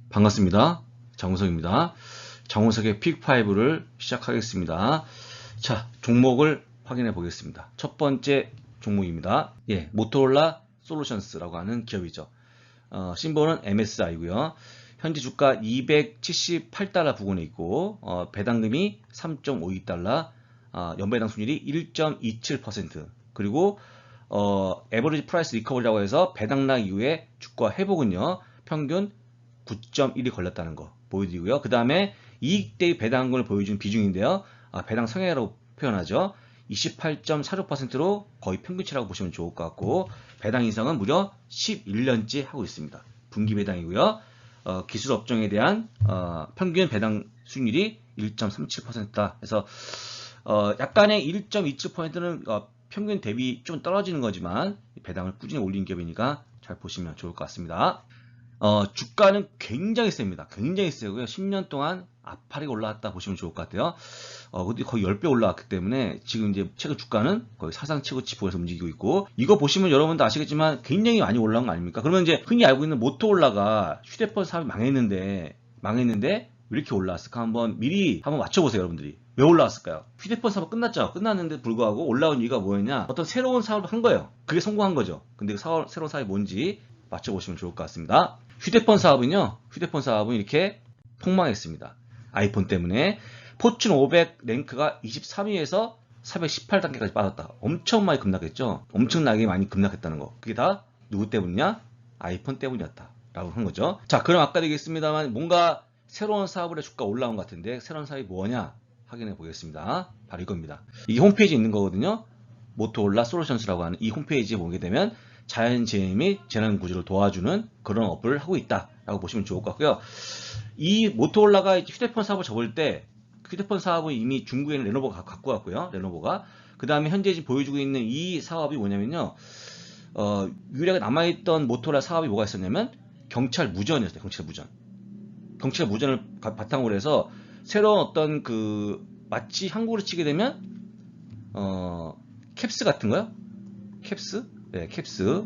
반갑습니다. 장우석입니다. 장우석의 픽5를 시작하겠습니다. 자, 종목을 확인해 보겠습니다. 첫 번째 종목입니다. 모토로라 솔루션스라고 하는 기업이죠. 심볼은 MSI고요. 현재 주가 278달러 부근에 있고, 배당금이 3.52달러, 연배당 수익률이 1.27%, 그리고 에버리지 프라이스 리커버리라고 해서 배당락 이후에 주가 회복은요, 평균 9.1이 걸렸다는 거 보여드리고요. 그 다음에 이익 대비 배당금을 보여준 비중인데요. 배당 성향이라고 표현하죠. 28.46%로 거의 평균치라고 보시면 좋을 것 같고, 배당 인상은 무려 11년째 하고 있습니다. 분기 배당이고요. 기술 업종에 대한 평균 배당 수익률이 1.37%다. 그래서 약간의 1.27%는 평균 대비 좀 떨어지는 거지만 배당을 꾸준히 올린 기업이니까 잘 보시면 좋을 것 같습니다. 주가는 굉장히 셉니다. 굉장히 세고요. 10년 동안 아파리가 올라왔다 보시면 좋을 것 같아요. 근데 거의 10배 올라왔기 때문에 지금 이제 최근 주가는 거의 사상 최고 지표에서 움직이고 있고, 이거 보시면 여러분도 아시겠지만 굉장히 많이 올라온 거 아닙니까? 그러면 이제 흔히 알고 있는 모토로라가 휴대폰 사업이 망했는데 왜 이렇게 올라왔을까? 미리 한번 맞춰보세요, 여러분들이. 왜 올라왔을까요? 휴대폰 사업 끝났죠. 끝났는데 불구하고 올라온 이유가 뭐였냐? 어떤 새로운 사업을 한 거예요. 그게 성공한 거죠. 근데 그 새로운 사업이 뭔지 맞춰보시면 좋을 것 같습니다. 휴대폰 사업은 이렇게 폭망했습니다. 아이폰 때문에 포춘 500 랭크가 23위에서 418단계까지 빠졌다. 엄청 많이 급락했죠. 엄청나게 많이 급락했다는 거. 그게 다 누구 때문이냐? 아이폰 때문이었다 라고 한 거죠. 자, 그럼 아까도 얘기했습니다만 뭔가 새로운 사업을 해 주가 올라온 것 같은데, 새로운 사업이 뭐냐 확인해 보겠습니다. 바로 이겁니다. 이게 홈페이지에 있는 거거든요. 모토로라 솔루션스라고 하는 이 홈페이지에 보게 되면 자연재해 및 재난구조를 도와주는 그런 업을 하고 있다라고 보시면 좋을 것 같고요. 이 모토로라가 휴대폰 사업을 접을 때, 휴대폰 사업은 이미 중국에는 레노버가 갖고 왔고요. 레노버가. 그 다음에 현재 지금 보여주고 있는 이 사업이 뭐냐면요. 유일하게 남아있던 모토로라 사업이 뭐가 있었냐면 경찰 무전이었어요. 경찰 무전을 바탕으로 해서 새로운 어떤 마치 한국으로 치게 되면 캡스 같은 거요? 캡스? 네, 캡스,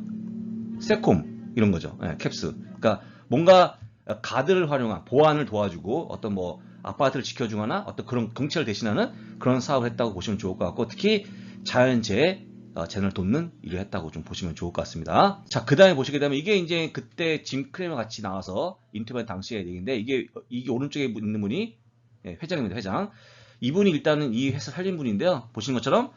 세콤 이런 거죠. 네, 캡스. 그러니까 뭔가 가드를 활용한 보안을 도와주고 어떤 아파트를 지켜주거나 어떤 그런 경찰을 대신하는 그런 사업을 했다고 보시면 좋을 것 같고, 특히 자연재해 재난을 돕는 일을 했다고 좀 보시면 좋을 것 같습니다. 자, 그 다음에 보시게 되면 이게 이제 그때 짐 크레머 같이 나와서 인터뷰한 당시의 얘기인데, 이게 오른쪽에 있는 분이 회장입니다. 회장. 이분이 일단은 이 회사 살린 분인데요. 보시는 것처럼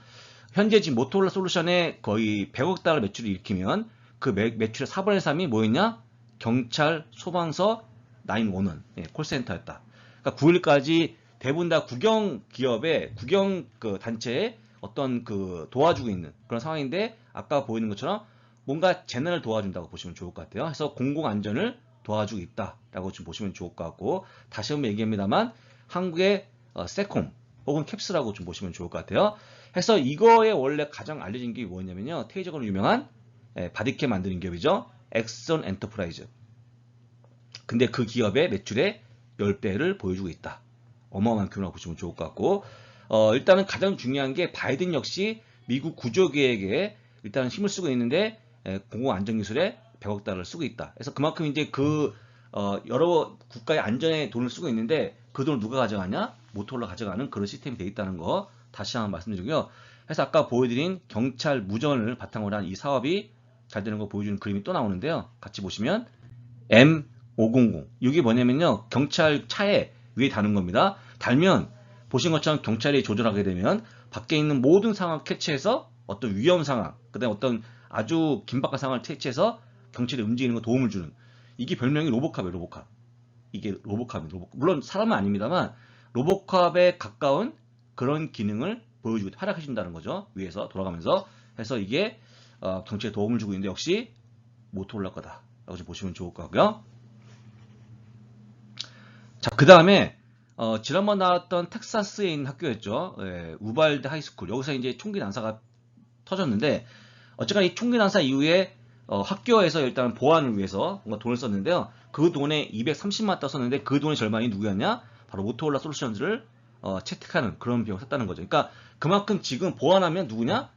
현재 지금 모토로라 솔루션에 거의 100억 달러 매출을 일으키면 그 매출의 4분의 3이 뭐였냐? 경찰, 소방서, 911 콜센터였다. 그러니까 9일까지 대부분 다 국영 기업의 국영 단체에 어떤 도와주고 있는 그런 상황인데, 아까 보이는 것처럼 뭔가 재난을 도와준다고 보시면 좋을 것 같아요. 그래서 공공 안전을 도와주고 있다라고 좀 보시면 좋을 것 같고, 다시 한번 얘기합니다만 한국의 세콤 혹은 캡스라고 좀 보시면 좋을 것 같아요. 해서 이거에 원래 가장 알려진 게 뭐냐면요, 테이저건으로 유명한 바디캠 만드는 기업이죠. 엑선 엔터프라이즈. 근데 그 기업의 매출의 10배를 보여주고 있다. 어마어마한 규모라고 보시면 좋을 것 같고, 일단은 가장 중요한 게 바이든 역시 미국 구조계획에 일단은 힘을 쓰고 있는데 공공안전기술에 100억 달러를 쓰고 있다. 그래서 그만큼 이제 여러 국가의 안전에 돈을 쓰고 있는데, 그 돈을 누가 가져가냐? 모토로라 가져가는 그런 시스템이 되어 있다는 거 다시 한번 말씀드리고요. 그래서 아까 보여드린 경찰 무전을 바탕으로 한 이 사업이 잘 되는 거 보여주는 그림이 또 나오는데요. 같이 보시면 M500 이게 뭐냐면요, 경찰 차에 위에 다는 겁니다. 달면 보신 것처럼 경찰이 조절하게 되면 밖에 있는 모든 상황을 캐치해서 어떤 위험 상황, 그 다음에 어떤 아주 긴박한 상황을 캐치해서 경찰이 움직이는 거 도움을 주는, 이게 별명이 로보캅이에요. 로보캅. 이게 로보캅입니다. 물론 사람은 아닙니다만 로보캅에 가까운 그런 기능을 보여주고 활약해준다는 거죠. 위에서 돌아가면서. 해서 이게 경찰에 도움을 주고 있는데, 역시 모토로라 거다 라고 좀 보시면 좋을 것 같고요. 자, 그 다음에 지난번 나왔던 텍사스에 있는 학교였죠. 우발드 하이스쿨. 여기서 이제 총기 난사가 터졌는데, 어쨌거나 이 총기 난사 이후에 학교에서 일단 보안을 위해서 뭔가 돈을 썼는데요. 그 돈에 230만 원 썼는데, 그 돈의 절반이 누구였냐? 바로 모토로라 솔루션즈를 채택하는 그런 비용을 썼다는 거죠. 그러니까 그만큼 지금 보완하면 누구냐?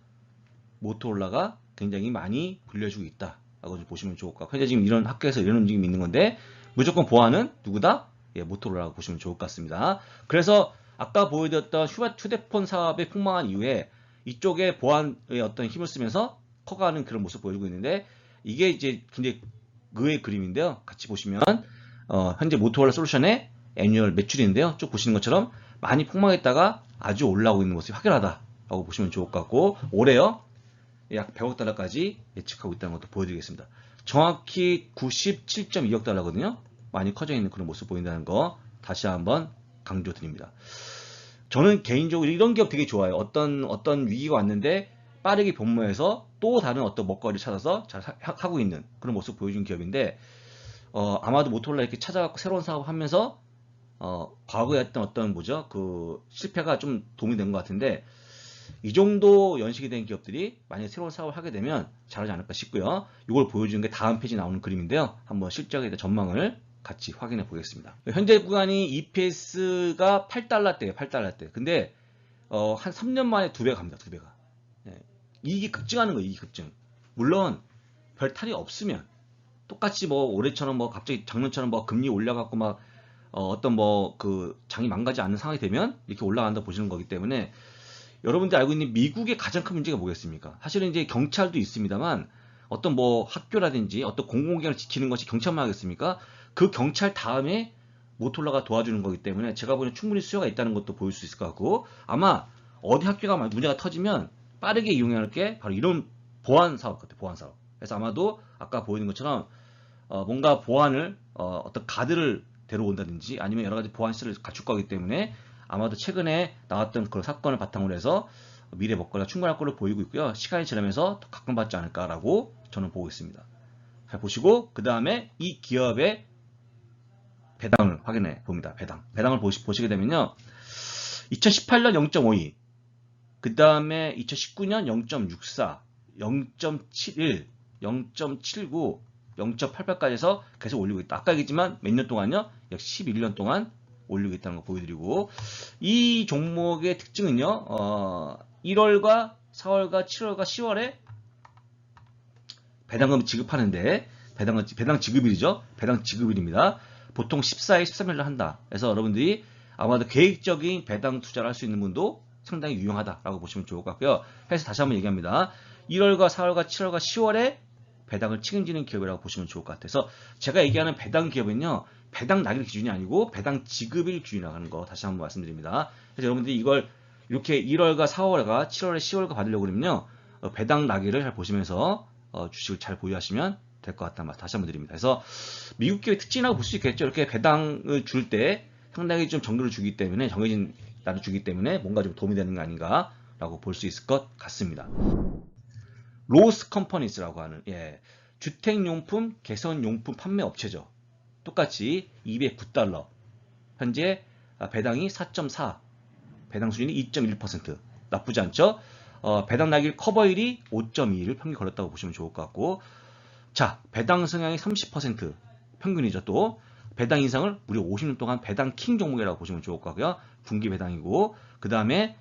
모토로라가 굉장히 많이 불려주고 있다라고 보시면 좋을 것 같고, 현재 지금 이런 학교에서 이런 움직임이 있는 건데, 무조건 보안은 누구다? 예, 모토로라라고 보시면 좋을 것 같습니다. 그래서 아까 보여드렸던 휴대폰 사업이 폭망한 이후에 이쪽에 보안의 어떤 힘을 쓰면서 커가는 그런 모습 보여주고 있는데, 이게 이제 굉장히 의외의 그림인데요. 같이 보시면 현재 모토로라 솔루션의 애뉴얼 매출인데요. 쭉 보시는 것처럼 많이 폭망했다가 아주 올라오고 있는 모습이 확연하다라고 보시면 좋을 것 같고, 올해요 약 100억 달러까지 예측하고 있다는 것도 보여드리겠습니다. 정확히 97.2억 달러거든요. 많이 커져 있는 그런 모습 보인다는 거 다시 한번 강조드립니다. 저는 개인적으로 이런 기업 되게 좋아요. 어떤 위기가 왔는데 빠르게 변모해서 또 다른 어떤 먹거리를 찾아서 잘 하고 있는 그런 모습 보여준 기업인데, 아마도 모토로라 이렇게 찾아갖고 새로운 사업을 하면서 과거에 했던 어떤 그 실패가 좀 도움이 된 것 같은데, 이 정도 연식이 된 기업들이 만약에 새로운 사업을 하게 되면 잘하지 않을까 싶고요. 이걸 보여주는 게 다음 페이지 나오는 그림인데요. 한번 실적에 대한 전망을 같이 확인해 보겠습니다. 현재 구간이 EPS가 8달러대예요. 8달러대. 근데 한 3년 만에 2배가 갑니다. 2배가. 예. 이익이 급증하는 거예요. 이익이 급증. 물론 별 탈이 없으면 똑같이 올해처럼 갑자기 작년처럼 금리 올려갖고 어떤 그 장이 망가지 않는 상황이 되면 이렇게 올라간다 보시는 거기 때문에, 여러분들이 알고 있는 미국의 가장 큰 문제가 뭐겠습니까? 사실은 이제 경찰도 있습니다만 어떤 학교라든지 어떤 공공기관을 지키는 것이 경찰만 하겠습니까? 그 경찰 다음에 모토로라가 도와주는 거기 때문에 제가 보기엔 충분히 수요가 있다는 것도 보일 수 있을 것 같고, 아마 어디 학교가 문제가 터지면 빠르게 이용할 게 바로 이런 보안 사업 같아요. 보안 사업. 그래서 아마도 아까 보이는 것처럼 뭔가 보안을 어떤 가드를 데려온다든지 아니면 여러 가지 보안 시설을 갖출 거기 때문에 아마도 최근에 나왔던 그런 사건을 바탕으로 해서 미래 먹거리가 충분할 걸로 보이고 있고요. 시간이 지나면서 더 각광받지 않을까라고 저는 보고 있습니다. 잘 보시고 그 다음에 이 기업의 배당을 확인해 봅니다. 배당을 보시게 되면요. 2018년 0.52, 그 다음에 2019년 0.64, 0.71, 0.79, 0.88까지 해서 계속 올리고 있다. 아까 얘기했지만 몇 년 동안요? 약 11년 동안 올리고 있다는 거 보여드리고, 이 종목의 특징은요, 1월과 4월과 7월과 10월에 배당금 지급하는데, 배당 지급일이죠. 배당 지급일입니다. 보통 14일, 13일로 한다. 그래서 여러분들이 아마도 계획적인 배당 투자를 할 수 있는 분도 상당히 유용하다라고 보시면 좋을 것 같고요. 그래서 다시 한번 얘기합니다. 1월과 4월과 7월과 10월에 배당을 책임지는 기업이라고 보시면 좋을 것 같아서, 제가 얘기하는 배당 기업은요, 배당 낙일 기준이 아니고 배당 지급일 기준이라고 하는 거 다시 한번 말씀드립니다. 그래서 여러분들이 이걸 이렇게 1월과 4월과 7월에 10월과 받으려고 그러면요, 배당 낙일을 잘 보시면서 주식을 잘 보유하시면 될 것 같다는 말 다시 한번 드립니다. 그래서 미국 기업의 특징이라고 볼 수 있겠죠. 이렇게 배당을 줄 때 상당히 좀 정도를 주기 때문에, 정해진 날을 주기 때문에 뭔가 좀 도움이 되는 거 아닌가라고 볼 수 있을 것 같습니다. 로스 컴퍼니스라고 하는 주택용품 개선용품 판매 업체죠. 똑같이 209달러, 현재 배당이 4.4, 배당 수준이 2.1%, 나쁘지 않죠. 배당 낙일 커버율이 5.2를 평균 걸렸다고 보시면 좋을 것 같고, 자, 배당 성향이 30% 평균이죠. 또 배당 인상을 무려 50년 동안 배당 킹 종목이라고 보시면 좋을 것 같고요. 분기 배당이고, 그 다음에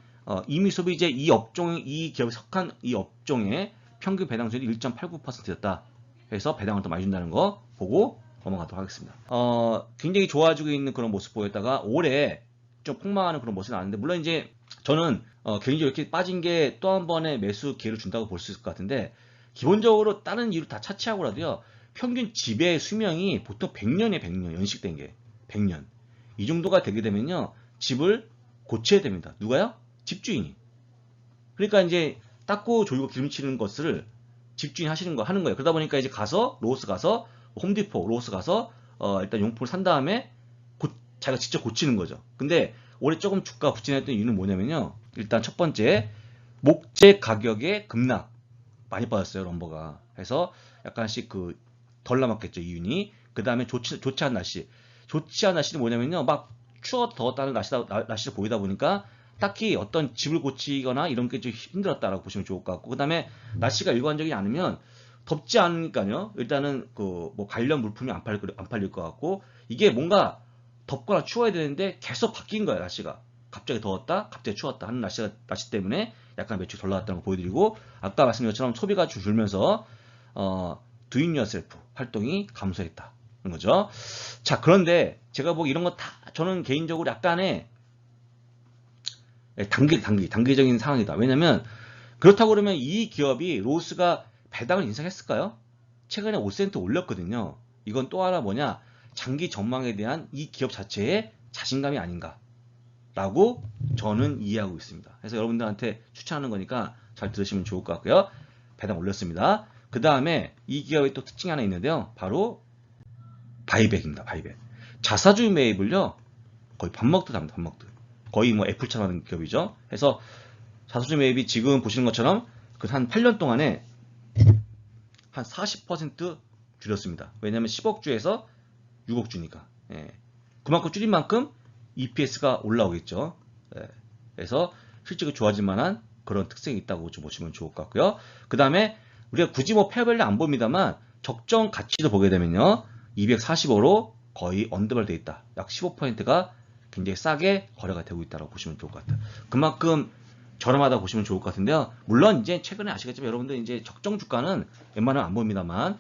이미 소비재 이 기업에 속한 이 업종의 평균 배당 수준이 1.89%였다. 그래서 배당을 더 많이 준다는 거 보고 넘어가도록 하겠습니다. 굉장히 좋아지고 있는 그런 모습 보였다가 올해 좀 폭망하는 그런 모습이 나왔는데, 물론 이제 저는 개인적으로 이렇게 빠진 게 또 한 번의 매수 기회를 준다고 볼 수 있을 것 같은데, 기본적으로 다른 이유를 다 차치하고라도요, 평균 지배 수명이 보통 100년에 100년, 연식된 게 100년. 이 정도가 되게 되면요, 집을 고쳐야 됩니다. 누가요? 집주인이. 그러니까 이제 닦고 졸고 기름치는 것을 집주인이 하는 거예요. 그러다 보니까 이제 로스 가서, 홈디포, 로스 가서, 일단 용품을 산 다음에 자기가 직접 고치는 거죠. 근데 올해 조금 주가 부진했던 이유는 뭐냐면요, 일단 첫 번째, 목재 가격의 급락. 많이 빠졌어요, 럼버가. 그래서 약간씩 덜 남았겠죠, 이윤이. 그 다음에 좋지 않은 날씨. 좋지 않은 날씨는 뭐냐면요, 막 더웠다는 날씨를 보이다 보니까 딱히 어떤 집을 고치거나 이런 게 좀 힘들었다라고 보시면 좋을 것 같고, 그 다음에 날씨가 일관적이지 않으면 덥지 않으니까요, 일단은 관련 물품이 안 팔릴 것 같고, 이게 뭔가 덥거나 추워야 되는데 계속 바뀐 거예요, 날씨가. 갑자기 더웠다, 갑자기 추웠다 하는 날씨 때문에 약간 매출이 덜 나왔다는 거 보여드리고, 아까 말씀드린 것처럼 소비가 줄면서 do it yourself 활동이 감소했다. 거죠. 자, 그런데 제가 보기 이런 거 다 저는 개인적으로 약간의 단기적인 상황이다. 왜냐면 그렇다고 그러면 이 기업이 로스가 배당을 인상했을까요? 최근에 5센트 올렸거든요. 이건 또 하나 뭐냐? 장기 전망에 대한 이 기업 자체의 자신감이 아닌가 라고 저는 이해하고 있습니다. 그래서 여러분들한테 추천하는 거니까 잘 들으시면 좋을 것 같고요. 배당 올렸습니다. 그 다음에 이 기업의 또 특징이 하나 있는데요. 바로 바이백입니다. 바이백. 자사주 매입을요. 거의 밥 먹듯 합니다. 밥 먹듯. 거의 뭐 애플처럼 하는 기업이죠. 그래서 자사주 매입이 지금 보시는 것처럼 그 한 8년 동안에 한 40% 줄였습니다. 왜냐하면 10억 주에서 6억 주니까. 예. 그만큼 줄인 만큼 EPS가 올라오겠죠. 예. 그래서 실적이 좋아질 만한 그런 특성이 있다고 좀 보시면 좋을 것 같고요. 그 다음에 우리가 굳이 뭐 페어밸류 안 봅니다만 적정 가치도 보게 되면요. 245로 거의 언더밸 돼 있다. 약 15%가 굉장히 싸게 거래가 되고 있다고 보시면 좋을 것 같아요. 그만큼 저렴하다 보시면 좋을 것 같은데요. 물론 이제 최근에 아시겠지만 여러분들 이제 적정 주가는 웬만하면 안 봅니다만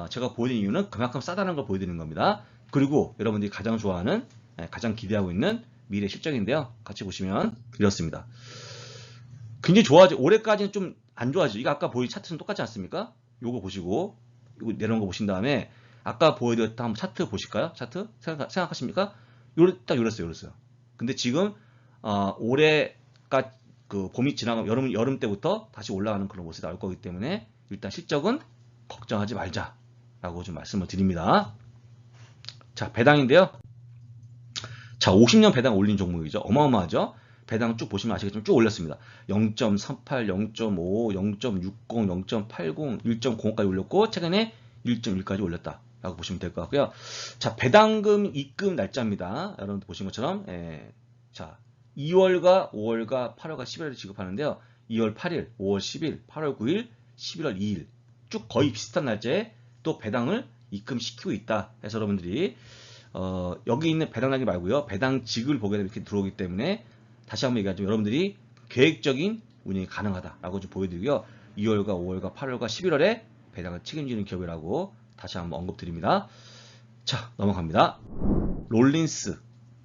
제가 보여드린 이유는 그만큼 싸다는 걸 보여드리는 겁니다. 그리고 여러분들이 가장 좋아하는 가장 기대하고 있는 미래 실적인데요. 같이 보시면 이렇습니다. 굉장히 좋아지. 올해까지는 좀 안 좋아지죠. 이거 아까 보여준 차트는 똑같지 않습니까? 요거 보시고 이거 내려온 거 보신 다음에 아까 보여드렸던 한번 차트 보실까요? 차트 생각하십니까? 딱 요랬어요. 근데 지금 올해가 그 봄이 지나가면 여름 때부터 다시 올라가는 그런 모습이 나올 거기 때문에 일단 실적은 걱정하지 말자라고 좀 말씀을 드립니다. 자, 배당인데요. 자, 50년 배당 올린 종목이죠. 어마어마하죠. 배당 쭉 보시면 아시겠지만 쭉 올렸습니다. 0.38, 0.5, 0.60, 0.80, 1.05까지 올렸고 최근에 1.1까지 올렸다라고 보시면 될 것 같고요. 자, 배당금 입금 날짜입니다. 여러분들 보신 것처럼 자, 2월과 5월과 8월과 11월에 지급하는데요. 2월 8일, 5월 10일, 8월 9일, 11월 2일 쭉 거의 비슷한 날짜에 또 배당을 입금시키고 있다. 해서 여러분들이 여기 있는 배당락이 말고요. 배당직을 보게 되면 이렇게 들어오기 때문에 다시 한번 얘기하죠. 여러분들이 계획적인 운영이 가능하다라고 좀 보여드리고요. 2월과 5월과 8월과 11월에 배당을 책임지는 기업이라고 다시 한번 언급드립니다. 자, 넘어갑니다. 롤린스.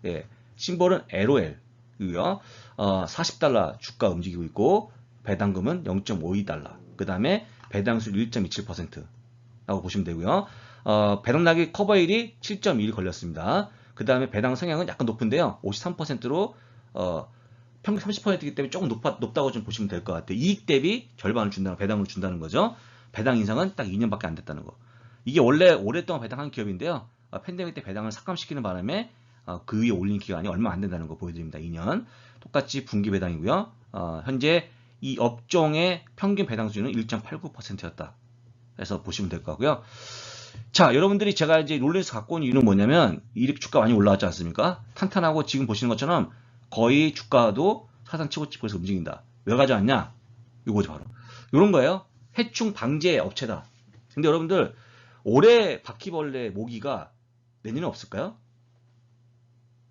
예, 심볼은 LOL이고요. 40달러 주가 움직이고 있고 배당금은 0.52달러. 그 다음에 배당수율 1.27%라고 보시면 되고요. 배당락이 커버일이 7.1 걸렸습니다. 그 다음에 배당 성향은 약간 높은데요. 53%로 평균 30%이기 때문에 조금 높다고 좀 보시면 될 것 같아요. 이익 대비 절반을 준다는 배당을 준다는 거죠. 배당 인상은 딱 2년밖에 안 됐다는 거. 이게 원래 오랫동안 배당한 기업인데요. 팬데믹 때 배당을 삭감시키는 바람에 그 위에 올린 기간이 얼마 안 된다는 거 보여드립니다. 2년. 똑같이 분기 배당이고요. 현재 이 업종의 평균 배당 수준은 1.89%였다. 그래서 보시면 될 것 같고요. 자, 여러분들이 제가 이제 롤린스 갖고 온 이유는 뭐냐면 이렇게 주가 많이 올라왔지 않습니까? 탄탄하고 지금 보시는 것처럼 거의 주가도 사상 최고치에서 움직인다. 왜 가져왔냐? 이거죠 바로. 이런 거예요. 해충 방제 업체다. 근데 여러분들 올해 바퀴벌레 모기가 내년에 없을까요?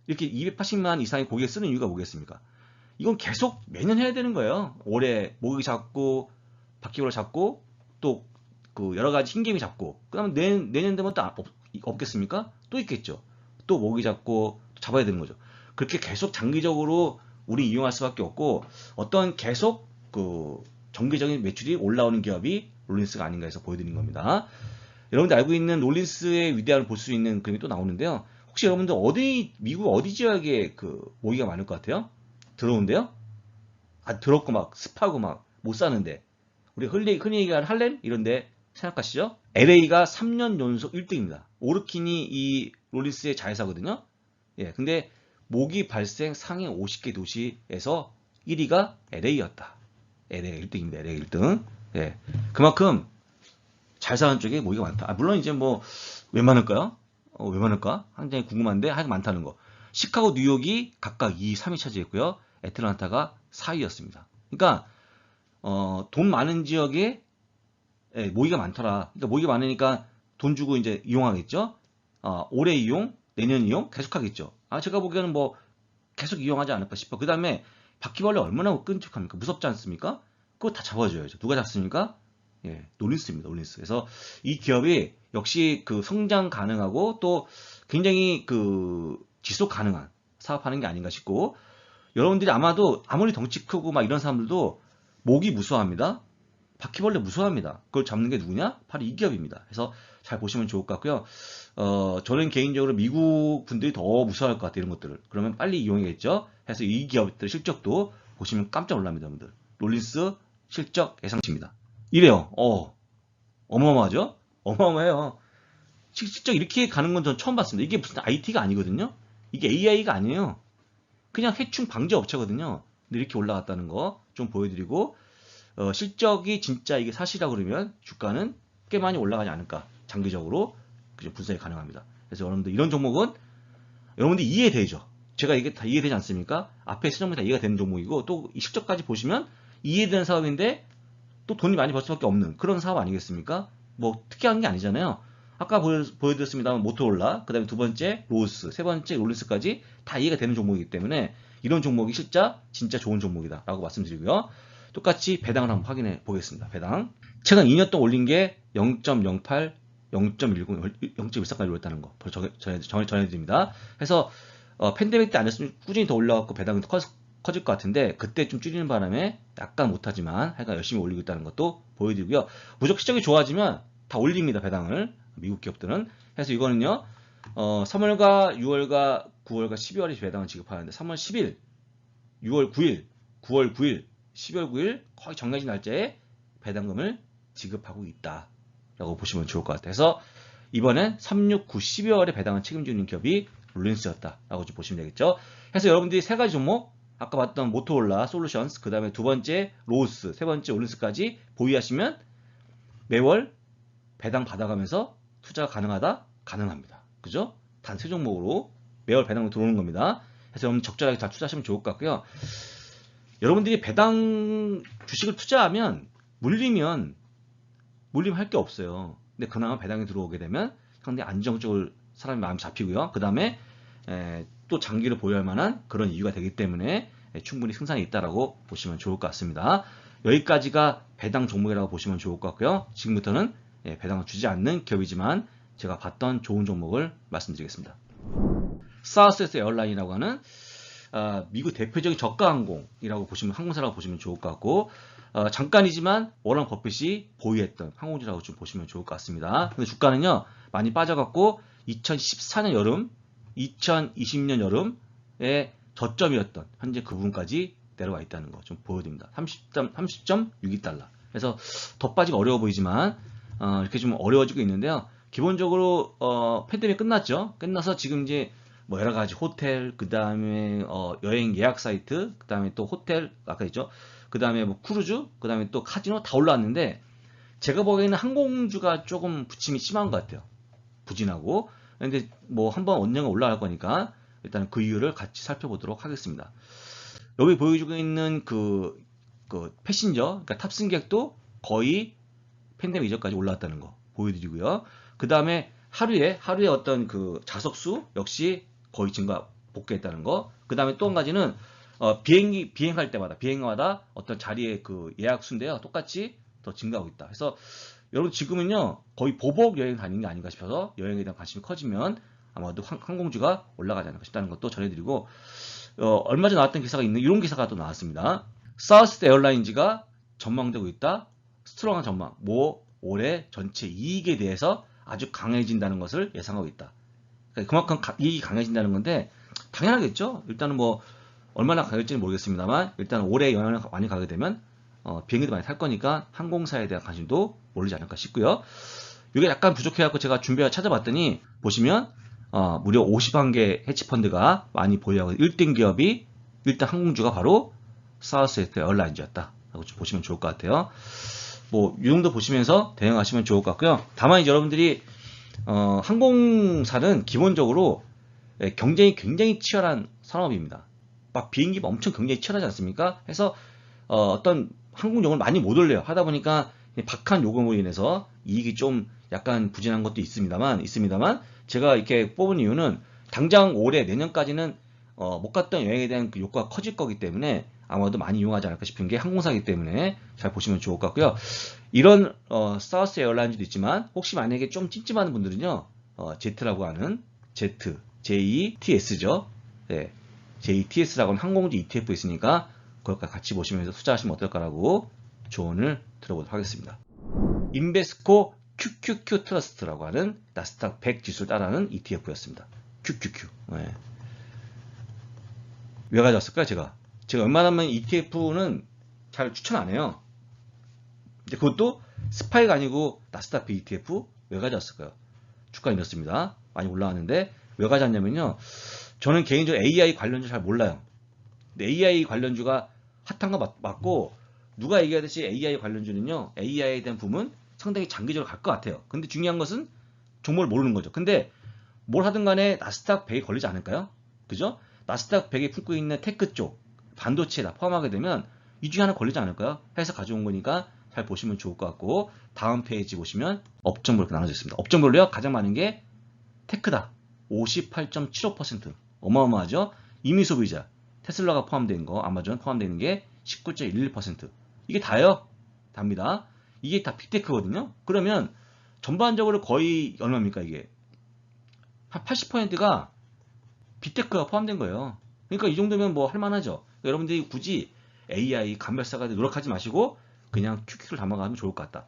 이렇게 280만 이상의 고객 쓰는 이유가 뭐겠습니까? 이건 계속 매년 해야 되는 거예요. 올해 모기 잡고 바퀴벌레 잡고 또 그 여러 가지 흰개미 잡고 그다음 내년 되면 또 없겠습니까? 또 있겠죠. 또 모기 잡고 잡아야 되는 거죠. 그렇게 계속 장기적으로 우리 이용할 수밖에 없고 어떤 계속 그 정기적인 매출이 올라오는 기업이 롤린스가 아닌가 해서 보여드린 겁니다. 여러분들 알고 있는 롤린스의 위대함을 볼 수 있는 그림이 또 나오는데요. 혹시 여러분들 미국 어디 지역에 그 모기가 많을 것 같아요? 더러운데요? 더럽고 막 습하고 막 못 사는데 우리 흔히 얘기하는 할렘 이런데 생각하시죠? LA가 3년 연속 1등입니다. 오르킨이 이 롤린스의 자회사거든요. 예, 근데 모기 발생 상위 50개 도시에서 1위가 LA였다. LA가 1등입니다. LA가 1등. 예, 그만큼 잘 사는 쪽에 모기가 많다. 물론 이제 뭐 왜 많을까요? 왜 많을까? 굉장히 궁금한데 하여튼 많다는 거. 시카고, 뉴욕이 각각 2위, 3위 차지했고요. 애틀란타가 4위였습니다. 그러니까 돈 많은 지역에 모기가 많더라. 그러니까 모기가 많으니까 돈 주고 이제 이용하겠죠. 올해 이용, 내년 이용 계속하겠죠. 제가 보기에는 뭐 계속 이용하지 않을까 싶어. 그 다음에 바퀴벌레 얼마나 끔찍합니까? 무섭지 않습니까? 그거 다 잡아줘야죠. 누가 잡습니까? 예, 롤린스입니다. 롤린스. 그래서 이 기업이 역시 그 성장 가능하고 또 굉장히 그 지속 가능한 사업하는 게 아닌가 싶고, 여러분들이 아마도 아무리 덩치 크고 막 이런 사람들도 모기 무서워합니다. 바퀴벌레 무서워합니다. 그걸 잡는 게 누구냐? 바로 이 기업입니다. 그래서 잘 보시면 좋을 것 같고요. 저는 개인적으로 미국 분들이 더 무서워할 것 같아요. 이런 것들을. 그러면 빨리 이용해야겠죠. 해서 이 기업들 실적도 보시면 깜짝 놀랍니다. 여러분들. 롤린스 실적 예상치입니다. 이래요. 어마어마하죠? 어마어마해요. 실적 이렇게 가는 건 전 처음 봤습니다. 이게 무슨 IT가 아니거든요. 이게 AI가 아니에요. 그냥 해충 방제 업체거든요. 근데 이렇게 올라갔다는 거 좀 보여드리고, 실적이 진짜 이게 사실이라고 그러면 주가는 꽤 많이 올라가지 않을까. 장기적으로 그죠, 분석이 가능합니다. 그래서 여러분들 이런 종목은 여러분들 이해되죠. 제가 이게 다 이해되지 않습니까? 앞에 수정이 다 이해가 되는 종목이고, 또 이 실적까지 보시면 이해되는 사업인데 또 돈이 많이 벌 수밖에 없는 그런 사업 아니겠습니까? 뭐 특이한 게 아니잖아요. 아까 보여드렸습니다만 모토로라, 그 다음에 두 번째 로스, 세 번째 롤린스까지 다 이해가 되는 종목이기 때문에 이런 종목이 진짜 좋은 종목이다 라고 말씀드리고요. 똑같이 배당을 한번 확인해 보겠습니다. 배당 최근 2년 동안 올린 게 0.08, 0.10, 0.14까지 올렸다는 거 전해드립니다. 그래서 팬데믹 때 안 했으면 꾸준히 더 올라갔고 배당이 더 커질 것 같은데, 그때 좀 줄이는 바람에 약간 못하지만 하여간 열심히 올리고 있다는 것도 보여드리고요. 무조건 실적이 좋아지면 다 올립니다. 배당을 미국 기업들은. 그래서 이거는요 3월과 6월과 9월과 12월에 배당을 지급하는데 3월 10일, 6월 9일, 9월 9일, 12월 9일 거의 정해진 날짜에 배당금을 지급하고 있다 라고 보시면 좋을 것 같아요. 그래서 이번엔 3, 6, 9, 12월에 배당을 책임지는 기업이 롤린스였다 라고 좀 보시면 되겠죠. 그래서 여러분들이 세 가지 종목, 아까 봤던 모토로라 솔루션스, 그 다음에 두 번째 로스, 세 번째 롤린스까지 보유하시면 매월 배당 받아가면서 투자가 가능하다? 가능합니다. 그죠? 단 세 종목으로 매월 배당이 들어오는 겁니다. 그래서 여러분 적절하게 잘 투자하시면 좋을 것 같고요. 여러분들이 배당 주식을 투자하면 물리면 할 게 없어요. 근데 그나마 배당이 들어오게 되면 상당히 안정적으로 사람이 마음이 잡히고요. 그 다음에 또 장기를 보유할 만한 그런 이유가 되기 때문에 충분히 승산이 있다라고 보시면 좋을 것 같습니다. 여기까지가 배당 종목이라고 보시면 좋을 것 같고요. 지금부터는 배당을 주지 않는 기업이지만 제가 봤던 좋은 종목을 말씀드리겠습니다. 사우스웨스트 에어라인이라고 하는 미국 대표적인 저가 항공이라고 보시면, 항공사라고 보시면 좋을 것 같고, 잠깐이지만 워런 버핏이 보유했던 항공주라고 좀 보시면 좋을 것 같습니다. 근데 주가는요 많이 빠져갖고 2014년 여름, 2020년 여름에 저점이었던 현재 그 부분까지 내려와 있다는 거 좀 보여드립니다. 30.62달러. 그래서 더 빠지기 어려워 보이지만 이렇게 좀 어려워지고 있는데요. 기본적으로 팬데믹 끝났죠. 끝나서 지금 이제 뭐 여러 가지 호텔, 그 다음에 여행 예약 사이트, 그 다음에 또 호텔 아까 있죠. 그 다음에 뭐 크루즈, 그 다음에 또 카지노 다 올라왔는데, 제가 보기에는 항공주가 조금 부침이 심한 것 같아요. 부진하고. 근데 뭐 한번 언젠가 올라갈 거니까 일단 그 이유를 같이 살펴보도록 하겠습니다. 여기 보여주고 있는 그 패신저, 그러니까 탑승객도 거의 팬데믹 이전까지 올라왔다는 거 보여드리고요. 그 다음에 하루에 어떤 그 좌석수 역시 거의 증가 복귀했다는 거. 그 다음에 또 한 가지는 비행할 때마다 어떤 자리의 그 예약 수인데요, 똑같이 더 증가하고 있다. 그래서 여러분 지금은요 거의 보복 여행 다니는 게 아닌가 싶어서, 여행에 대한 관심이 커지면 아마도 항공주가 올라가지 않을까 싶다는 것도 전해드리고, 얼마 전에 나왔던 기사가 있는 이런 기사가 또 나왔습니다. 사우스웨스트 에어라인즈가 전망되고 있다. 스트롱한 전망. 올해 전체 이익에 대해서 아주 강해진다는 것을 예상하고 있다. 그러니까 그만큼 이익이 강해진다는 건데 당연하겠죠. 일단은 뭐 얼마나 강해질지는 모르겠습니다만, 일단 올해 영향을 많이 가게 되면 비행기도 많이 탈 거니까 항공사에 대한 관심도 모르지 않을까 싶고요. 이게 약간 부족해갖고 제가 준비해서 찾아봤더니 보시면 무려 51개 해치펀드가 많이 보유하고 1등 기업이 1등 항공주가 바로 사우스웨스트 에어라인즈였다 라고 좀 보시면 좋을 것 같아요. 뭐 이 정도 보시면서 대응하시면 좋을 것 같고요. 다만 이제 여러분들이 항공사는 기본적으로 경쟁이 굉장히 치열한 산업입니다. 막 비행기가 엄청 경쟁이 치열하지 않습니까? 그래서 어떤 항공요금을 많이 못 올려요. 하다 보니까 박한 요금으로 인해서 이익이 좀 약간 부진한 것도 있습니다만 제가 이렇게 뽑은 이유는 당장 올해 내년까지는 못 갔던 여행에 대한 그 욕구가 커질 거기 때문에 아마도 많이 이용하지 않을까 싶은 게 항공사이기 때문에 잘 보시면 좋을 것 같고요. 이런 사우스 에어라인즈도 있지만 혹시 만약에 좀 찜찜한 분들은요, Z라고 하는 JETS죠. 네, JETS라고 하는 항공주 ETF 있으니까 그것과 같이 보시면서 투자하시면 어떨까라고 조언을 들어보도록 하겠습니다. 인베스코 QQQ 트러스트라고 하는 나스닥 100 지수를 따라하는 ETF였습니다. QQQ. 네. 왜 가져왔을까요, 제가 웬만하면 ETF는 잘 추천 안 해요. 근데 그것도 스파이가 아니고 나스닥 100 ETF 왜 가져왔을까요? 주가 이렇습니다. 많이 올라왔는데 왜 가져왔냐면요. 저는 개인적으로 AI 관련주 잘 몰라요. 근데 AI 관련주가 핫한 거 맞고, 누가 얘기하듯이 AI 관련주는요, AI에 대한 붐은 상당히 장기적으로 갈 것 같아요. 근데 중요한 것은 종목을 모르는 거죠. 근데 뭘 하든 간에 나스닥 100에 걸리지 않을까요? 그죠? 나스닥 100에 품고 있는 테크 쪽, 반도체에 다 포함하게 되면 이 중에 하나 걸리지 않을까요? 해서 가져온 거니까 잘 보시면 좋을 것 같고, 다음 페이지 보시면 업종별로 이렇게 나눠져 있습니다. 업종별로요, 가장 많은 게 테크다. 58.75%. 어마어마하죠? 이미 소비자, 테슬라가 포함된 거, 아마존 포함되어 있는 게 19.11%. 이게 다요? 답니다. 이게 다 빅테크거든요? 그러면 전반적으로 거의 얼마입니까, 이게? 한 80%가 빅테크가 포함된 거예요. 그러니까 이 정도면 뭐 할만하죠. 그러니까 여러분들이 굳이 AI 간별사가 노력하지 마시고 그냥 QQ를 담아가면 좋을 것 같다.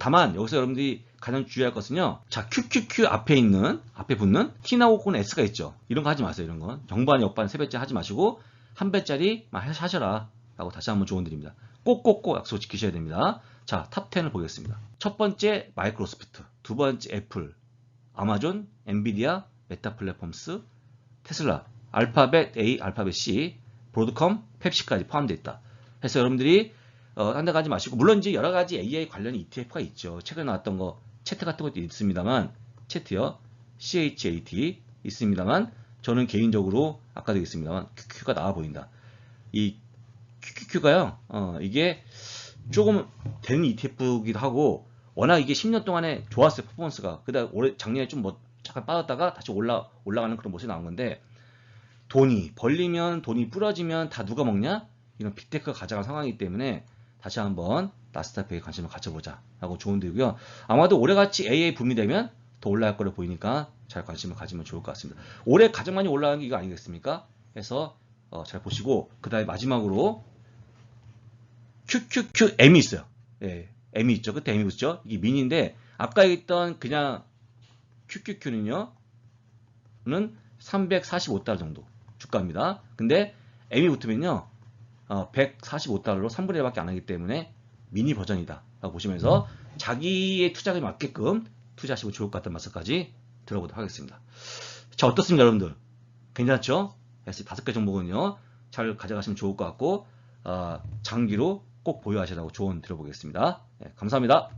다만 여기서 여러분들이 가장 주의할 것은요. 자, QQQ 앞에 붙는 T나 혹은 S가 있죠. 이런 거 하지 마세요. 이런 건 정반, 역반, 세배째 하지 마시고 한 배짜리만 하셔라 라고 다시 한번 조언 드립니다. 꼭꼭꼭 약속 지키셔야 됩니다. 자, 탑 10을 보겠습니다. 첫 번째 마이크로소프트, 두 번째 애플, 아마존, 엔비디아, 메타플랫폼스, 테슬라, 알파벳 A, 알파벳 C, 브로드컴, 펩시까지 포함되어 있다. 그래서 여러분들이 딴 데 가지 마시고, 물론 이제 여러 가지 AI 관련 ETF가 있죠. 최근에 나왔던 거 채트 같은 것도 있습니다만, 채트요, CHAT 있습니다만, 저는 개인적으로 아까도 있습니다만 QQ가 나와 보인다. 이 QQQ가요, 이게 조금 되는 ETF이기도 하고, 워낙 이게 10년 동안에 좋았어요, 퍼포먼스가. 그다음 작년에 좀 뭐 잠깐 빠졌다가 다시 올라가는 그런 모습이 나온 건데, 돈이 벌리면, 돈이 부러지면 다 누가 먹냐? 이런 빅테크가 가져간 상황이기 때문에 다시 한번 나스닥 100에 관심을 가져보자 라고 조언 드리고요. 아마도 올해같이 AA 붐이 되면 더 올라갈 거로 보이니까 잘 관심을 가지면 좋을 것 같습니다. 올해 가장 많이 올라간 게 이거 아니겠습니까? 해서 잘 보시고, 그 다음에 마지막으로 QQQM이 있어요. 예, M이 있죠. 그때 M이 붙죠. 이게 미니인데, 아까 있던 그냥 QQQ는요, 는 345달러 정도 주가입니다. 근데 M이 붙으면요, 145달러로 3분의 1밖에 안 하기 때문에 미니 버전이다 라고 보시면서 자기의 투자에 맞게끔 투자하시면 좋을 것 같다는 말씀까지 들어보도록 하겠습니다. 자, 어떻습니까, 여러분들? 괜찮죠? 그래서 5개 종목은요, 잘 가져가시면 좋을 것 같고, 장기로 꼭 보유하시라고 조언 드려보겠습니다. 네, 감사합니다.